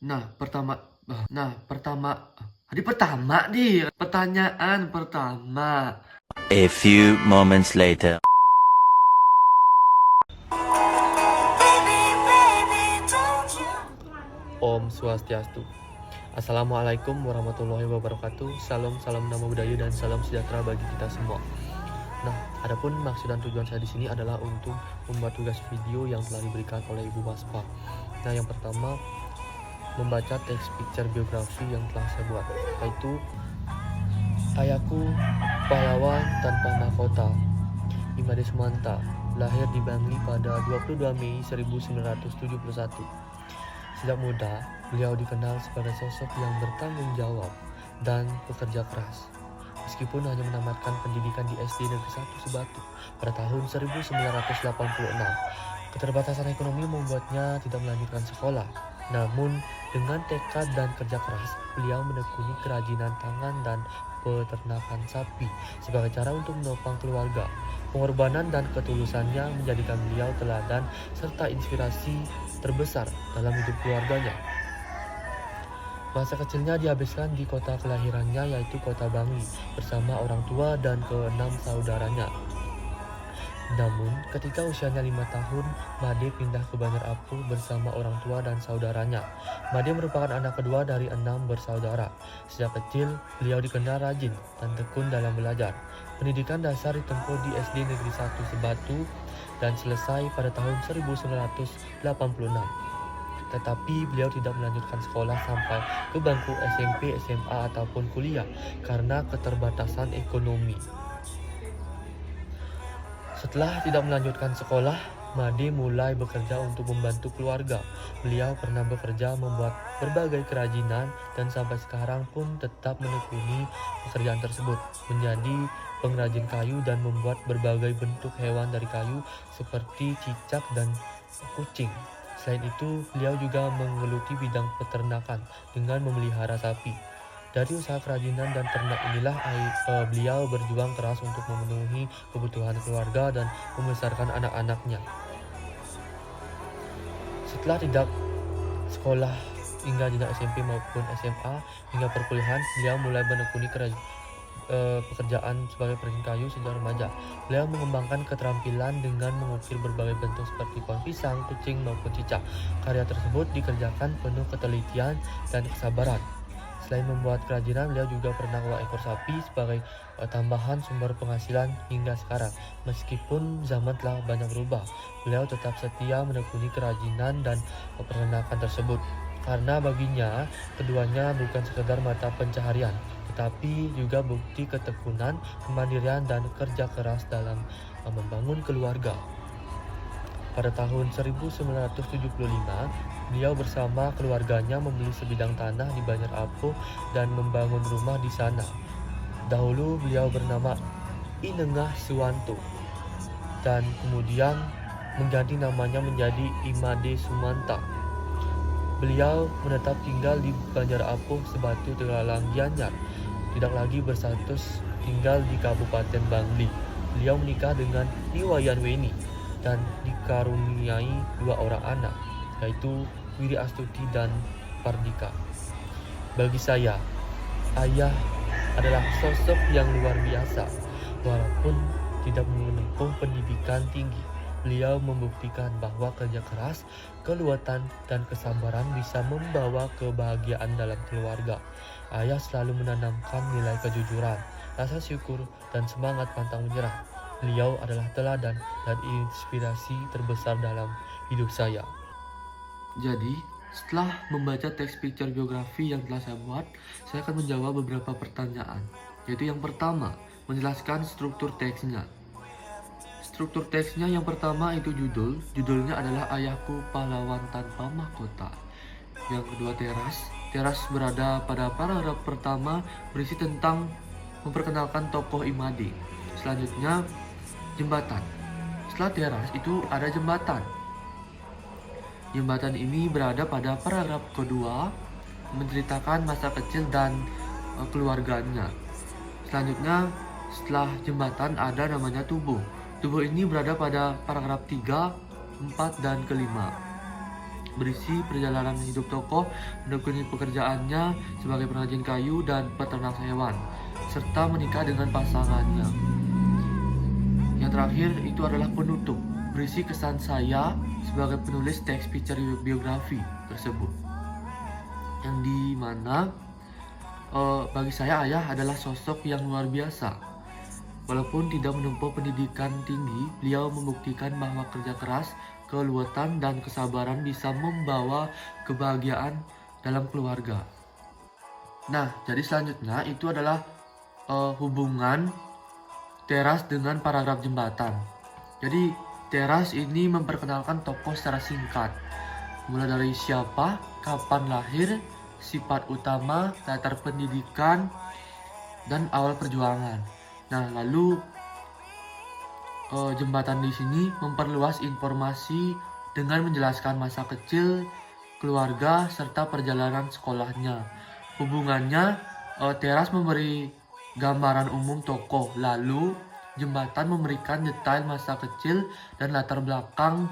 Nah, pertama nah, pertama hari pertama nih, pertanyaan pertama. A few moments later. Om Swastiastu. Assalamualaikum warahmatullahi wabarakatuh. Salam nama budaya dan salam sejahtera bagi kita semua. Nah, adapun maksud dan tujuan saya di sini adalah untuk membuat tugas video yang telah diberikan oleh Ibu Waspa. Nah, yang pertama membaca teks picture biografi yang telah saya buat, yaitu Ayahku pahlawan tanpa mahkota, Imade Sumanta, lahir di Bangli pada 22 Mei 1971. Sejak muda, beliau dikenal sebagai sosok yang bertanggung jawab dan pekerja keras. Meskipun hanya menamatkan pendidikan di SD Negeri 1 Sebatu pada tahun 1986, keterbatasan ekonomi membuatnya tidak melanjutkan sekolah. Namun, dengan tekad dan kerja keras, beliau menekuni kerajinan tangan dan peternakan sapi sebagai cara untuk menopang keluarga. Pengorbanan dan ketulusannya menjadikan beliau teladan serta inspirasi terbesar dalam hidup keluarganya. Masa kecilnya dihabiskan di kota kelahirannya, yaitu kota Bangli, bersama orang tua dan keenam saudaranya. Namun, ketika usianya 5 tahun, Made pindah ke Banjar Apu bersama orang tua dan saudaranya. Made merupakan anak kedua dari 6 bersaudara. Sejak kecil, beliau dikenal rajin dan tekun dalam belajar. Pendidikan dasar ditempuh di SD Negeri 1 Sebatu dan selesai pada tahun 1986. Tetapi beliau tidak melanjutkan sekolah sampai ke bangku SMP, SMA, ataupun kuliah karena keterbatasan ekonomi. Setelah tidak melanjutkan sekolah, Made mulai bekerja untuk membantu keluarga. Beliau pernah bekerja membuat berbagai kerajinan dan sampai sekarang pun tetap menekuni pekerjaan tersebut, menjadi pengrajin kayu dan membuat berbagai bentuk hewan dari kayu seperti cicak dan kucing. Selain itu, beliau juga menggeluti bidang peternakan dengan memelihara sapi. Dari usaha kerajinan dan ternak inilah beliau berjuang keras untuk memenuhi kebutuhan keluarga dan membesarkan anak-anaknya. Setelah tidak sekolah hingga jenjang SMP maupun SMA hingga perkuliahan, beliau mulai menekuni pekerjaan sebagai perajin kayu sejak remaja. Beliau mengembangkan keterampilan dengan mengukir berbagai bentuk seperti pohon pisang, kucing, maupun cicak. Karya tersebut dikerjakan penuh ketelitian dan kesabaran. Selain membuat kerajinan, beliau juga pernah membawa ekor sapi sebagai tambahan sumber penghasilan hingga sekarang. Meskipun zaman telah banyak berubah, beliau tetap setia menekuni kerajinan dan peternakan tersebut. Karena baginya, keduanya bukan sekedar mata pencaharian, tetapi juga bukti ketekunan, kemandirian, dan kerja keras dalam membangun keluarga. Pada tahun 1975, beliau bersama keluarganya membeli sebidang tanah di Banjar Apu dan membangun rumah di sana. Dahulu beliau bernama Inengah Suwanto dan kemudian mengganti namanya menjadi Imade Sumanta. Beliau menetap tinggal di Banjar Apu Sebatu Tegalang Gianyar, tidak lagi berstatus tinggal di Kabupaten Bangli. Beliau menikah dengan Niwayan Weni dan dikaruniai 2 orang anak, yaitu Wiri Astuti dan Pardika. Bagi saya, ayah adalah sosok yang luar biasa. Walaupun tidak menempuh pendidikan tinggi, beliau membuktikan bahwa kerja keras, keluatan, dan kesabaran bisa membawa kebahagiaan dalam keluarga. Ayah selalu menanamkan nilai kejujuran, rasa syukur, dan semangat pantang menyerah. Beliau adalah teladan dan inspirasi terbesar dalam hidup saya. Jadi, setelah membaca teks picture biografi yang telah saya buat, saya akan menjawab beberapa pertanyaan. Yaitu yang pertama, menjelaskan struktur teksnya. Struktur teksnya yang pertama itu judulnya adalah Ayahku Pahlawan Tanpa Mahkota. Yang kedua teras berada pada paragraf pertama berisi tentang memperkenalkan tokoh Imade. Selanjutnya jembatan. Setelah teras itu ada jembatan. Jembatan ini berada pada paragraf kedua, menceritakan masa kecil dan keluarganya. Selanjutnya setelah jembatan ada namanya tubuh. Tubuh ini berada pada paragraf 3, 4, dan kelima. berisi perjalanan hidup tokoh, menekuni pekerjaannya sebagai pengrajin kayu dan peternak hewan, serta menikah dengan pasangannya. Yang terakhir itu adalah penutup, berisi kesan saya sebagai penulis teks picture biografi tersebut, yang dimana bagi saya ayah adalah sosok yang luar biasa. Walaupun tidak menempuh pendidikan tinggi, beliau membuktikan bahwa kerja keras, keluatan, dan kesabaran bisa membawa kebahagiaan dalam keluarga. Nah, jadi selanjutnya itu adalah hubungan Teras dengan paragraf jembatan. Jadi Teras ini memperkenalkan tokoh secara singkat, mulai dari siapa, kapan lahir, sifat utama, latar pendidikan, dan awal perjuangan. Nah, lalu jembatan di sini memperluas informasi dengan menjelaskan masa kecil, keluarga, serta perjalanan sekolahnya. Hubungannya, Teras memberi gambaran umum tokoh, lalu jembatan memberikan detail masa kecil dan latar belakang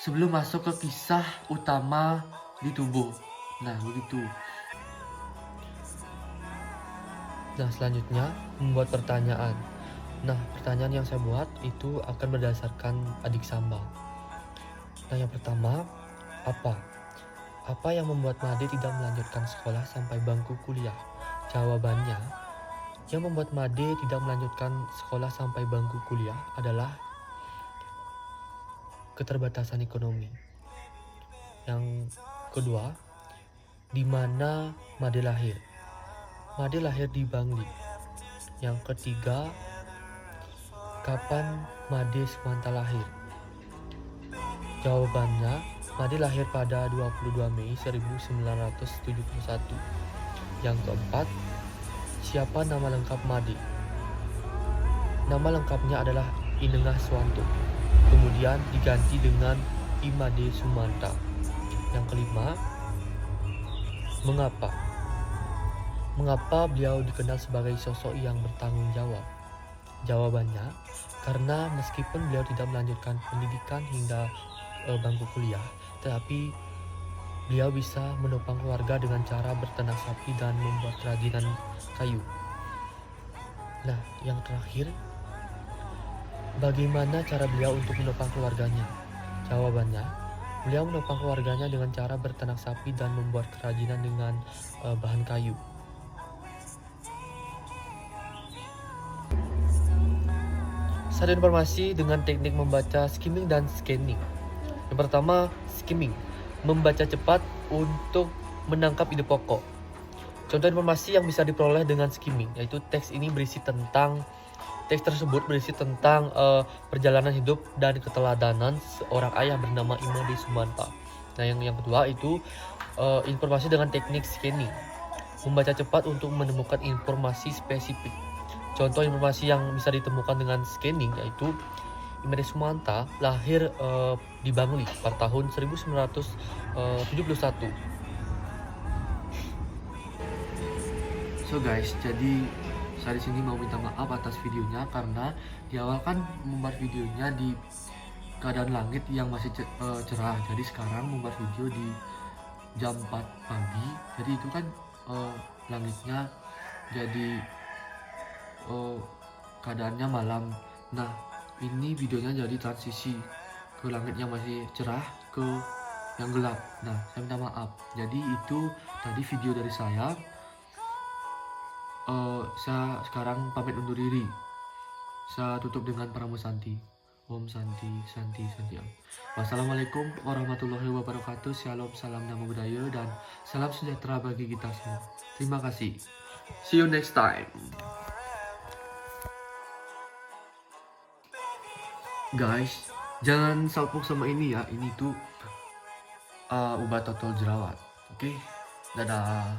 sebelum masuk ke kisah utama di tubuh. Nah, begitu. Nah, selanjutnya membuat pertanyaan. Nah, pertanyaan yang saya buat itu akan berdasarkan adik sambal. Nah, yang pertama, apa? Apa yang membuat Made tidak melanjutkan sekolah sampai bangku kuliah? Jawabannya, yang membuat Made tidak melanjutkan sekolah sampai bangku kuliah adalah keterbatasan ekonomi. Yang kedua, di mana Made lahir? Made lahir di Bangli. Yang ketiga, kapan Made Sumanta lahir? Jawabannya, Made lahir pada 22 Mei 1971. Yang keempat, siapa nama lengkap Made? Nama lengkapnya adalah Inengah Swanto, kemudian diganti dengan Imade Sumanta. Yang kelima, mengapa? Mengapa beliau dikenal sebagai sosok yang bertanggung jawab? Jawabannya, karena meskipun beliau tidak melanjutkan pendidikan hingga bangku kuliah, tetapi beliau bisa menopang keluarga dengan cara berternak sapi dan membuat kerajinan kayu. Nah, yang terakhir, bagaimana cara beliau untuk menopang keluarganya? Jawabannya, beliau menopang keluarganya dengan cara berternak sapi dan membuat kerajinan dengan bahan kayu. Satu informasi dengan teknik membaca skimming dan scanning. Yang pertama, skimming, membaca cepat untuk menangkap ide pokok. Contoh informasi yang bisa diperoleh dengan skimming, yaitu teks tersebut berisi tentang perjalanan hidup dan keteladanan seorang ayah bernama Imade Sumanta. Nah, yang kedua itu informasi dengan teknik scanning, membaca cepat untuk menemukan informasi spesifik. Contoh informasi yang bisa ditemukan dengan scanning yaitu Imade Sumanta lahir di Bangli pada tahun 1971. So guys, jadi saya di sini mau minta maaf atas videonya karena di awal kan membuat videonya di keadaan langit yang masih cerah. Jadi sekarang membuat video di jam 4 pagi. Jadi itu kan langitnya jadi keadaannya malam. Nah, ini videonya jadi transisi ke langit yang masih cerah ke yang gelap. Nah, saya minta maaf. Jadi itu tadi video dari saya. Saya sekarang pamit undur diri. Saya tutup dengan Pramu Santi. Om Santi, Santi, Santi. Wassalamualaikum warahmatullahi wabarakatuh. Shalom, salam namo budaya, dan salam sejahtera bagi kita semua. Terima kasih. See you next time. Guys, jangan salpuk sama ini ya. Ini tuh obat total jerawat. Oke, dadah.